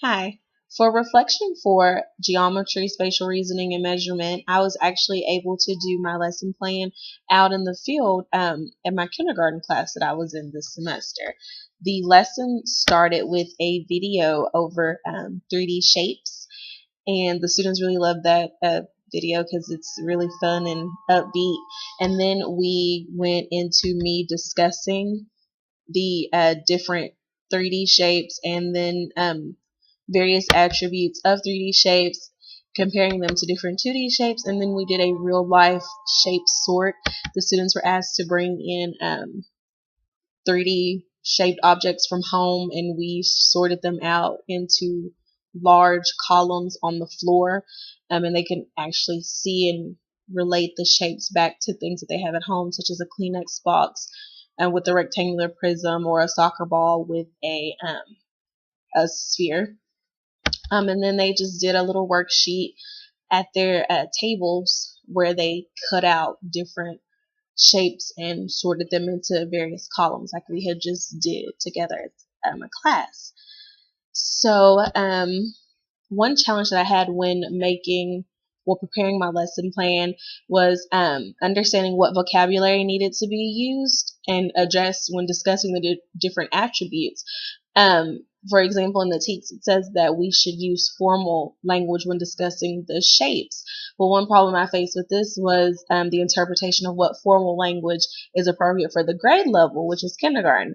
Hi. For reflection for geometry, spatial reasoning, and measurement, I was actually able to do my lesson plan out in the field in my kindergarten class that I was in this semester. The lesson started with a video over 3D shapes, and the students really loved that video because it's really fun and upbeat. And then we went into me discussing the different 3D shapes and then various attributes of 3D shapes, comparing them to different 2D shapes, and then we did a real life shape sort. The students were asked to bring in 3D shaped objects from home, and we sorted them out into large columns on the floor, and they can actually see and relate the shapes back to things that they have at home, such as a Kleenex box and with a rectangular prism, or a soccer ball with a sphere. And then they just did a little worksheet at their tables where they cut out different shapes and sorted them into various columns like we had just did together as a class. So one challenge that I had when preparing my lesson plan was understanding what vocabulary needed to be used and addressed when discussing the different attributes. For example, in the text, it says that we should use formal language when discussing the shapes. Well, one problem I faced with this was the interpretation of what formal language is appropriate for the grade level, which is kindergarten.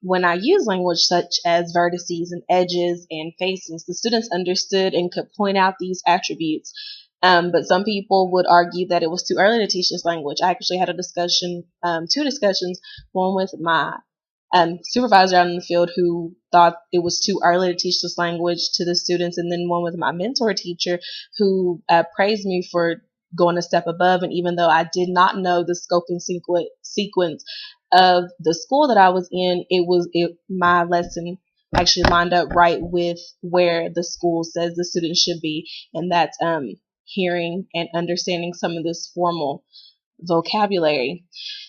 When I use language such as vertices and edges and faces, the students understood and could point out these attributes. But some people would argue that it was too early to teach this language. I actually had a discussion, two discussions, one with my supervisor out in the field who thought it was too early to teach this language to the students, and then one with my mentor teacher who praised me for going a step above. And even though I did not know the scope and sequence of the school that I was in, my lesson actually lined up right with where the school says the students should be, and that's hearing and understanding some of this formal vocabulary.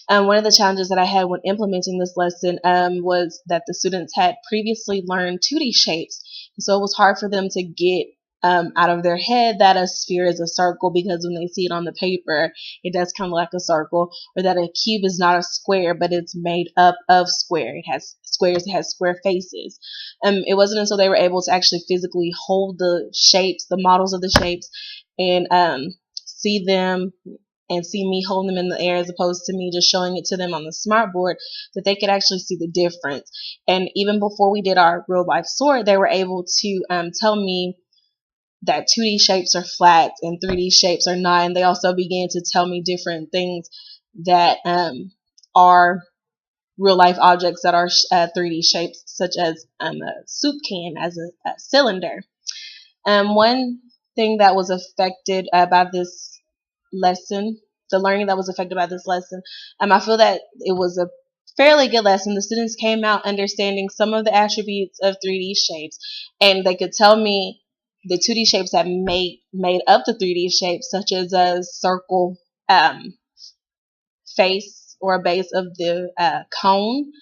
One of the challenges that I had when implementing this lesson was that the students had previously learned 2D shapes, so it was hard for them to get out of their head that a sphere is a circle, because when they see it on the paper, it does kind of like a circle, or that a cube is not a square, but it's made up of square. It has squares, it has square faces. It wasn't until they were able to actually physically hold the shapes, the models of the shapes, and see them and see me holding them in the air as opposed to me just showing it to them on the smart board, that they could actually see the difference. And even before we did our real life sort, they were able to tell me that 2D shapes are flat and 3D shapes are not. And they also began to tell me different things that are real life objects that are 3D shapes, such as a soup can as a cylinder. One thing that was affected by this lesson, the learning that was affected by this lesson, I feel that it was a fairly good lesson. The students came out understanding some of the attributes of 3D shapes, and they could tell me the 2D shapes that made up the 3D shapes, such as a circle face or a base of the cone,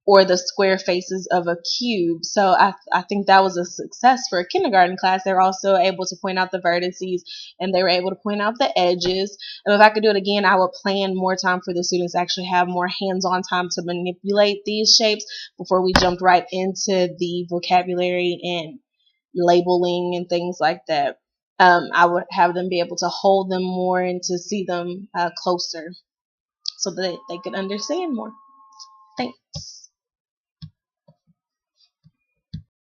or the square faces of a cube. So I think that was a success for a kindergarten class. They were also able to point out the vertices, and they were able to point out the edges. And if I could do it again, I would plan more time for the students to actually have more hands-on time to manipulate these shapes before we jumped right into the vocabulary and labeling and things like that. I would have them be able to hold them more and to see them closer so that they could understand more. Thanks.